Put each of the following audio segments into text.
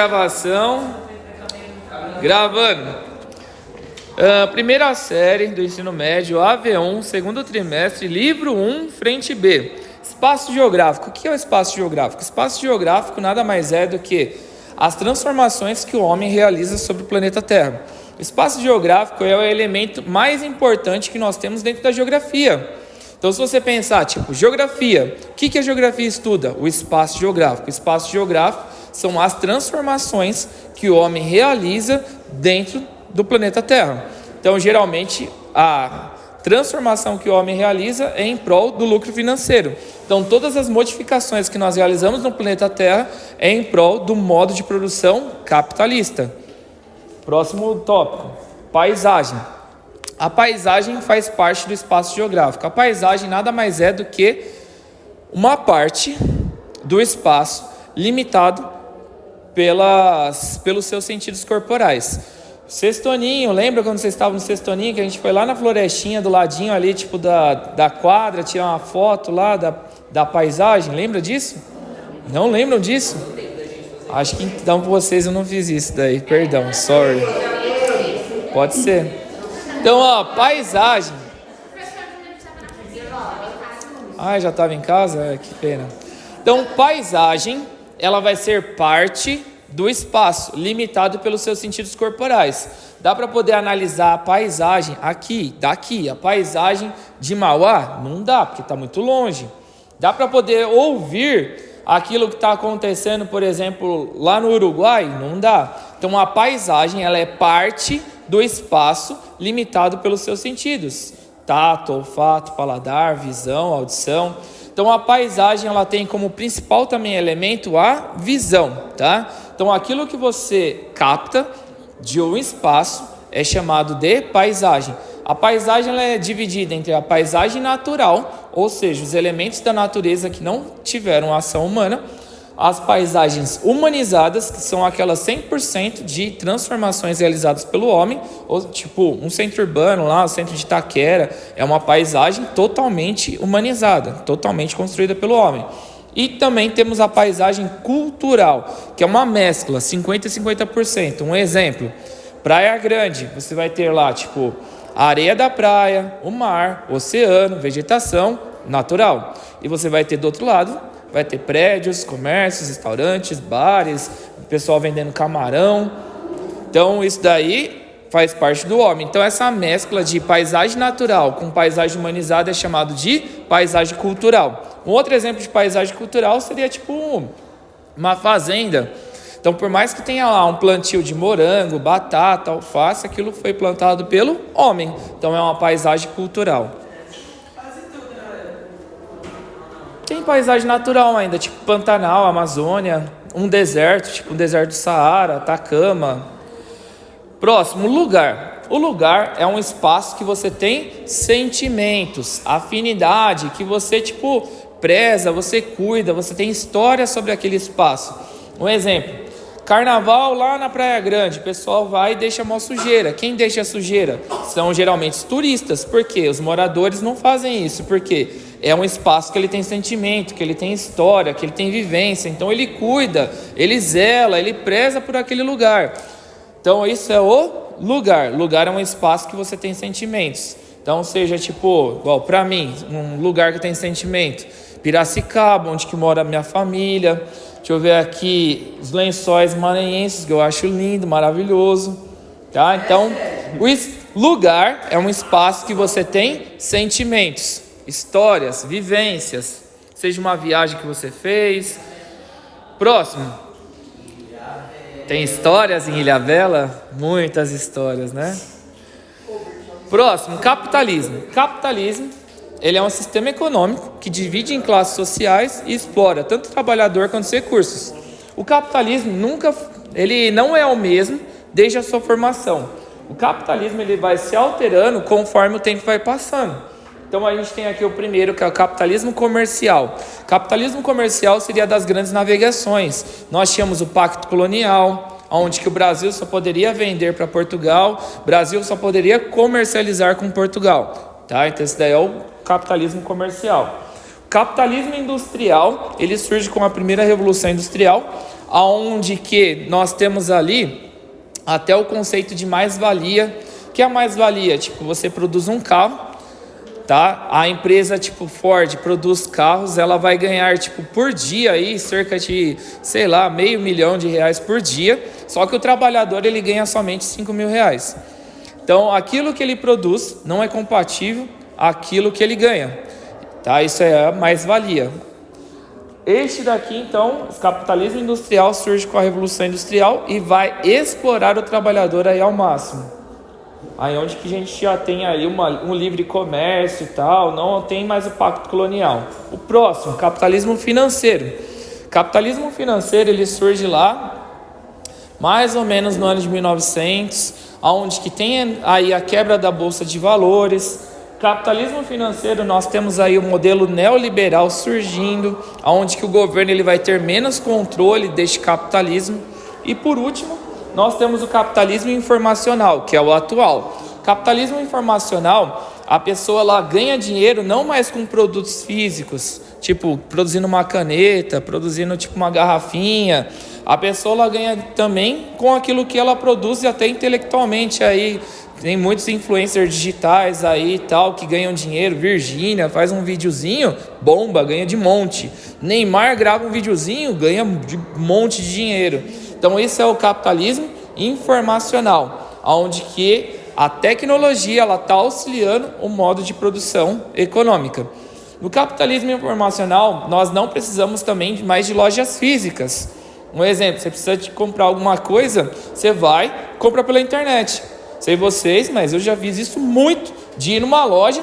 Gravação. Gravando. Primeira série do ensino médio, AV1, segundo trimestre, livro 1, frente B. Espaço geográfico. O que é o espaço geográfico? Espaço geográfico nada mais é do que as transformações que o homem realiza sobre o planeta Terra. O espaço geográfico é o elemento mais importante que nós temos dentro da geografia. Então, se você pensar, geografia, o que a geografia estuda? O espaço geográfico. O espaço geográfico são as transformações que o homem realiza dentro do planeta Terra. Então, geralmente, a transformação que o homem realiza é em prol do lucro financeiro. Então, todas as modificações que nós realizamos no planeta Terra é em prol do modo de produção capitalista. Próximo tópico, paisagem. A paisagem faz parte do espaço geográfico. A paisagem nada mais é do que uma parte do espaço limitado pelos seus sentidos corporais. Sextoninho, lembra quando vocês estavam no Sextoninho, que a gente foi lá na florestinha do ladinho ali, da quadra, tirar uma foto lá da paisagem? Lembra disso? Não lembram disso? Acho que então com vocês eu não fiz isso daí, perdão, sorry. Pode ser. Então, paisagem. Já estava em casa? Que pena. Então, paisagem, ela vai ser parte do espaço, limitado pelos seus sentidos corporais. Dá para poder analisar a paisagem daqui, a paisagem de Mauá? Não dá, porque está muito longe. Dá para poder ouvir aquilo que está acontecendo, por exemplo, lá no Uruguai? Não dá. Então, a paisagem, ela é parte do espaço limitado pelos seus sentidos. Tato, olfato, paladar, visão, audição. Então, a paisagem, ela tem como principal também elemento a visão, tá? Então, aquilo que você capta de um espaço é chamado de paisagem. A paisagem ela é dividida entre a paisagem natural, ou seja, os elementos da natureza que não tiveram ação humana, as paisagens humanizadas, que são aquelas 100% de transformações realizadas pelo homem, ou um centro urbano lá, o centro de Itaquera, é uma paisagem totalmente humanizada, totalmente construída pelo homem. E também temos a paisagem cultural, que é uma mescla, 50% e 50%. Um exemplo, Praia Grande, você vai ter lá, a areia da praia, o mar, o oceano, vegetação natural. E você vai ter do outro lado, vai ter prédios, comércios, restaurantes, bares, o pessoal vendendo camarão. Então, isso daí faz parte do homem. Então, essa mescla de paisagem natural com paisagem humanizada é chamado de paisagem cultural. Um outro exemplo de paisagem cultural seria uma fazenda. Então, por mais que tenha lá um plantio de morango, batata, alface, aquilo foi plantado pelo homem. Então, é uma paisagem cultural. Tem paisagem natural ainda, Pantanal, Amazônia, um deserto, um deserto do Saara, Atacama. Próximo, lugar. O lugar é um espaço que você tem sentimentos, afinidade, que você, preza, você cuida, você tem história sobre aquele espaço. Um exemplo, carnaval lá na Praia Grande, o pessoal vai e deixa uma sujeira. Quem deixa a sujeira? São geralmente os turistas, porque os moradores não fazem isso, porque é um espaço que ele tem sentimento, que ele tem história, que ele tem vivência. Então ele cuida, ele zela, ele preza por aquele lugar. Então isso é o lugar. Lugar é um espaço que você tem sentimentos. Então seja igual para mim, um lugar que tem sentimento. Piracicaba, onde que mora a minha família. Deixa eu ver aqui os Lençóis Maranhenses, que eu acho lindo, maravilhoso. Tá? Então o lugar é um espaço que você tem sentimentos, histórias, vivências, seja uma viagem que você fez. Próximo. Tem histórias em Ilhabela? Muitas histórias, né? Próximo, capitalismo. Capitalismo, ele é um sistema econômico que divide em classes sociais e explora tanto o trabalhador quanto os recursos. O capitalismo ele não é o mesmo desde a sua formação. O capitalismo ele vai se alterando conforme o tempo vai passando. Então a gente tem aqui o primeiro, que é o capitalismo comercial. Capitalismo comercial seria das grandes navegações. Nós tínhamos o Pacto Colonial, onde que o Brasil só poderia vender para Portugal, o Brasil só poderia comercializar com Portugal. Tá? Então esse daí é o capitalismo comercial. O capitalismo industrial, ele surge com a primeira revolução industrial, aonde que nós temos ali até o conceito de mais-valia. Que é a mais-valia? Tipo, você produz um carro, tá? A empresa tipo Ford produz carros, ela vai ganhar tipo por dia aí cerca de, sei lá, R$500.000 por dia, só que o trabalhador ele ganha somente R$5.000. Então, aquilo que ele produz não é compatível àquilo que ele ganha, tá? Isso é a mais-valia. Este daqui, então, o capitalismo industrial surge com a Revolução Industrial e vai explorar o trabalhador aí ao máximo. Aí onde que a gente já tem aí um livre comércio e tal, não tem mais o pacto colonial. O próximo, capitalismo financeiro. Capitalismo financeiro, ele surge lá, mais ou menos no ano de 1900, onde que tem aí a quebra da Bolsa de Valores. Capitalismo financeiro, nós temos aí o modelo neoliberal surgindo, onde que o governo ele vai ter menos controle deste capitalismo. E por último, nós temos o capitalismo informacional, que é o atual. Capitalismo informacional, a pessoa lá ganha dinheiro não mais com produtos físicos, tipo produzindo uma caneta, produzindo tipo uma garrafinha. A pessoa lá ganha também com aquilo que ela produz e até intelectualmente aí. Tem muitos influencers digitais aí e tal que ganham dinheiro. Virgínia faz um videozinho, bomba, ganha de monte. Neymar grava um videozinho, ganha de monte de dinheiro. Então esse é o capitalismo informacional, onde que a tecnologia está auxiliando o modo de produção econômica. No capitalismo informacional, nós não precisamos também mais de lojas físicas. Um exemplo, você precisa de comprar alguma coisa, você vai, compra pela internet. Sei vocês, mas eu já fiz isso muito, de ir numa loja,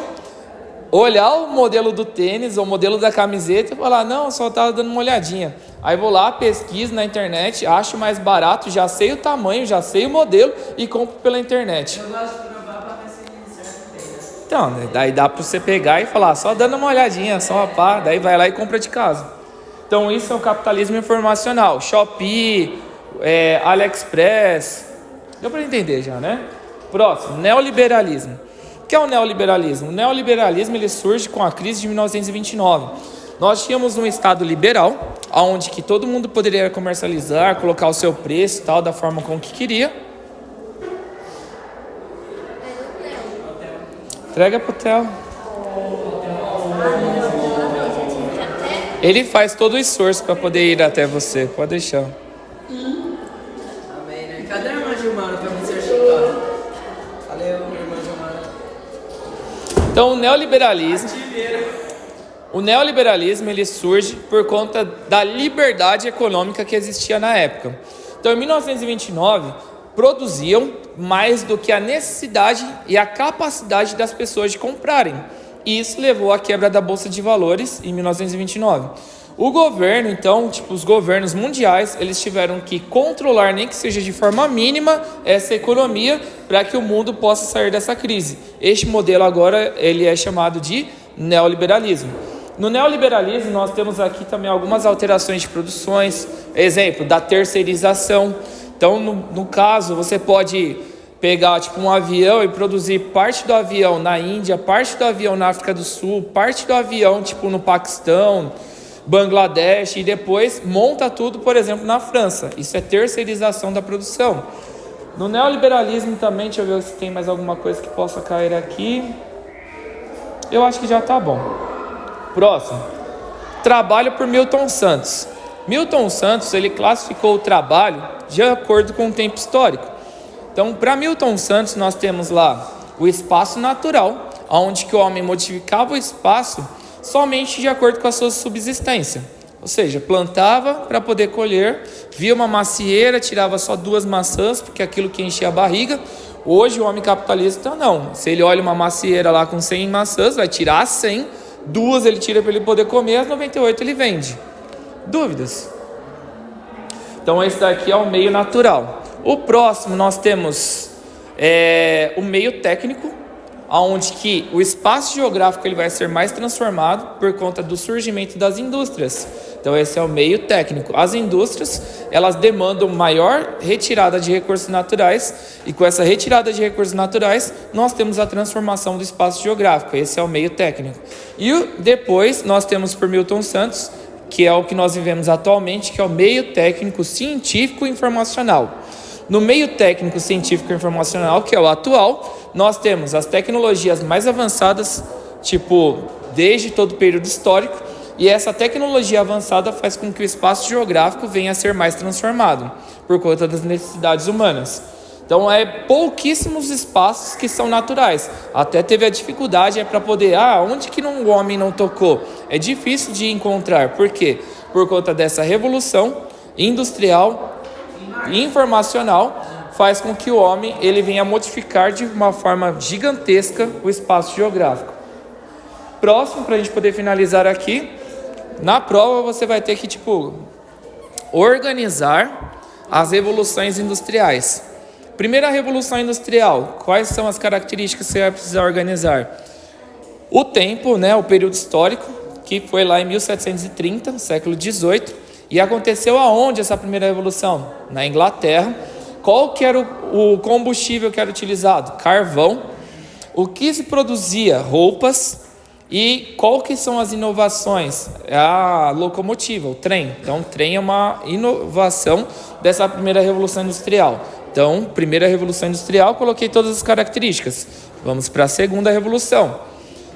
olhar o modelo do tênis ou o modelo da camiseta e falar, não, só estava dando uma olhadinha. Aí vou lá, pesquiso na internet, acho mais barato, já sei o tamanho, já sei o modelo e compro pela internet. Eu gosto de provar para ver se certo tem. Então, daí dá para você pegar e falar, só dando uma olhadinha, só uma pá, daí vai lá e compra de casa. Então isso é o capitalismo informacional. Shopee, AliExpress, deu para entender já, né? Próximo, neoliberalismo. O que é o neoliberalismo? O neoliberalismo ele surge com a crise de 1929. Nós tínhamos um Estado liberal, onde que todo mundo poderia comercializar, colocar o seu preço e tal, da forma como que queria. Entrega pro Theo. Ele faz todo o esforço para poder ir até você, pode deixar. Amém, né? Cadê a irmã Gilmara para me ser chicota? Valeu, irmã Gilmara. Então, o neoliberalismo ele surge por conta da liberdade econômica que existia na época. Então, em 1929, produziam mais do que a necessidade e a capacidade das pessoas de comprarem. E isso levou à quebra da Bolsa de Valores em 1929. O governo, então, os governos mundiais, eles tiveram que controlar, nem que seja de forma mínima, essa economia para que o mundo possa sair dessa crise. Este modelo agora ele é chamado de neoliberalismo. No neoliberalismo, nós temos aqui também algumas alterações de produções, exemplo, da terceirização. Então, no caso, você pode pegar um avião e produzir parte do avião na Índia, parte do avião na África do Sul, parte do avião no Paquistão, Bangladesh, e depois monta tudo, por exemplo, na França. Isso é terceirização da produção. No neoliberalismo também, deixa eu ver se tem mais alguma coisa que possa cair aqui. Eu acho que já está bom. Próximo. Trabalho por Milton Santos. Milton Santos, ele classificou o trabalho de acordo com o tempo histórico. Então, para Milton Santos, nós temos lá o espaço natural, onde que o homem modificava o espaço somente de acordo com a sua subsistência. Ou seja, plantava para poder colher, via uma macieira, tirava só 2 maçãs, porque é aquilo que enchia a barriga. Hoje, o homem capitalista, não. Se ele olha uma macieira lá com 100 maçãs, vai tirar as 100, 2 ele tira para ele poder comer, as 98 ele vende. Dúvidas? Então, esse daqui é o meio natural. O próximo nós temos o meio técnico, onde que o espaço geográfico ele vai ser mais transformado por conta do surgimento das indústrias. Então esse é o meio técnico. As indústrias, elas demandam maior retirada de recursos naturais, e com essa retirada de recursos naturais, nós temos a transformação do espaço geográfico. Esse é o meio técnico. E depois nós temos por Milton Santos que é o que nós vivemos atualmente, que é o meio técnico científico e informacional. No meio técnico científico e informacional, que é o atual, nós temos as tecnologias mais avançadas, tipo, desde todo o período histórico, e essa tecnologia avançada faz com que o espaço geográfico venha a ser mais transformado, por conta das necessidades humanas. Então, pouquíssimos espaços que são naturais. Até teve a dificuldade para poder, onde que o homem não tocou? É difícil de encontrar. Por quê? Por conta dessa revolução industrial e informacional, faz com que o homem ele venha modificar de uma forma gigantesca o espaço geográfico. Próximo, para a gente poder finalizar aqui, na prova você vai ter que organizar as revoluções industriais. Primeira revolução industrial, quais são as características que você vai precisar organizar? O tempo, o período histórico, que foi lá em 1730, século XVIII, e aconteceu aonde essa primeira revolução? Na Inglaterra. Qual que era o combustível que era utilizado? Carvão. O que se produzia? Roupas. E qual que são as inovações? A locomotiva, o trem. Então, o trem é uma inovação dessa primeira revolução industrial. Então, primeira revolução industrial, coloquei todas as características. Vamos para a segunda revolução.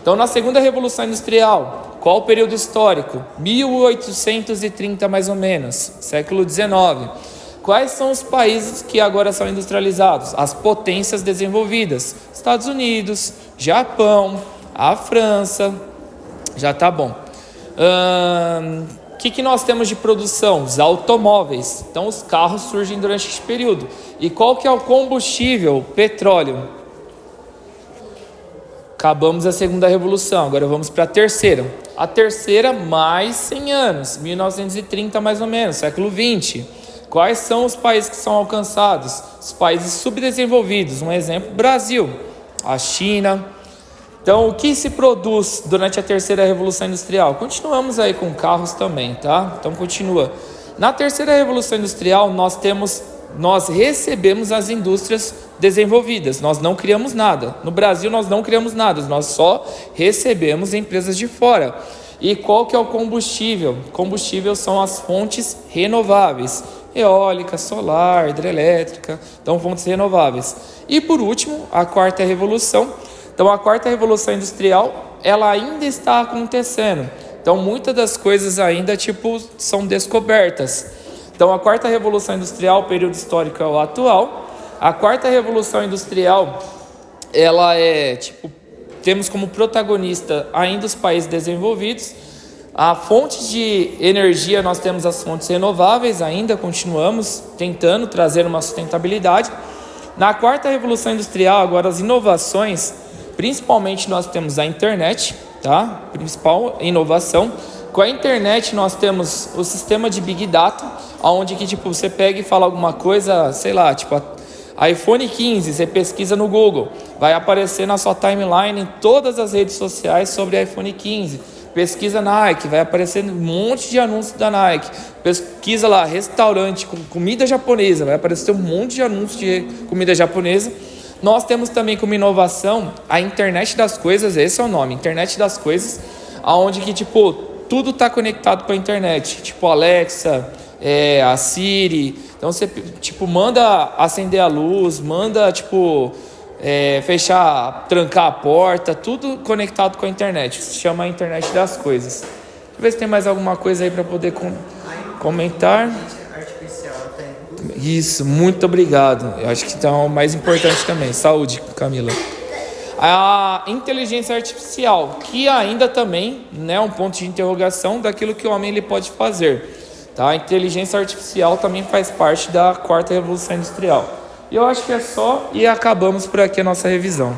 Então, na segunda revolução industrial, qual o período histórico? 1830 mais ou menos, século XIX. Quais são os países que agora são industrializados? As potências desenvolvidas. Estados Unidos, Japão, a França. Já tá bom. O que nós temos de produção? Os automóveis. Então, os carros surgem durante esse período. E qual que é o combustível? Petróleo. Acabamos a segunda revolução, agora vamos para a terceira. A terceira, mais 100 anos, 1930 mais ou menos, século 20. Quais são os países que são alcançados? Os países subdesenvolvidos. Um exemplo, Brasil, a China. Então, o que se produz durante a terceira revolução industrial? Continuamos aí com carros também, tá? Então, continua. Na terceira revolução industrial, nós recebemos as indústrias desenvolvidas, nós não criamos nada. No Brasil, nós não criamos nada, nós só recebemos empresas de fora. E qual que é o combustível? Combustível são as fontes renováveis, eólica, solar, hidrelétrica, então fontes renováveis. E por último, a quarta revolução. Então, a quarta revolução industrial, ela ainda está acontecendo. Então, muitas das coisas ainda, são descobertas. Então, a quarta revolução industrial, o período histórico é o atual. A quarta revolução industrial, ela temos como protagonista ainda os países desenvolvidos. A fonte de energia, nós temos as fontes renováveis, ainda continuamos tentando trazer uma sustentabilidade. Na quarta revolução industrial, agora as inovações, principalmente nós temos a internet, tá? Principal inovação. Com a internet nós temos o sistema de Big Data, onde você pega e fala alguma coisa, sei lá, iPhone 15, você pesquisa no Google, vai aparecer na sua timeline em todas as redes sociais sobre iPhone 15. Pesquisa Nike, vai aparecer um monte de anúncios da Nike. Pesquisa lá, restaurante com comida japonesa, vai aparecer um monte de anúncios de comida japonesa. Nós temos também como inovação a internet das coisas, esse é o nome, internet das coisas, onde tudo está conectado com a internet, Alexa, a Siri. Então você manda acender a luz, manda fechar, trancar a porta, tudo conectado com a internet. Isso se chama internet das coisas. Deixa eu ver se tem mais alguma coisa aí para poder comentar. Isso, muito obrigado. Eu acho que então é o mais importante também. Saúde, Camila. A inteligência artificial, que ainda também é um ponto de interrogação daquilo que o homem ele pode fazer. Tá? A inteligência artificial também faz parte da quarta revolução industrial. E eu acho que é só, e acabamos por aqui a nossa revisão.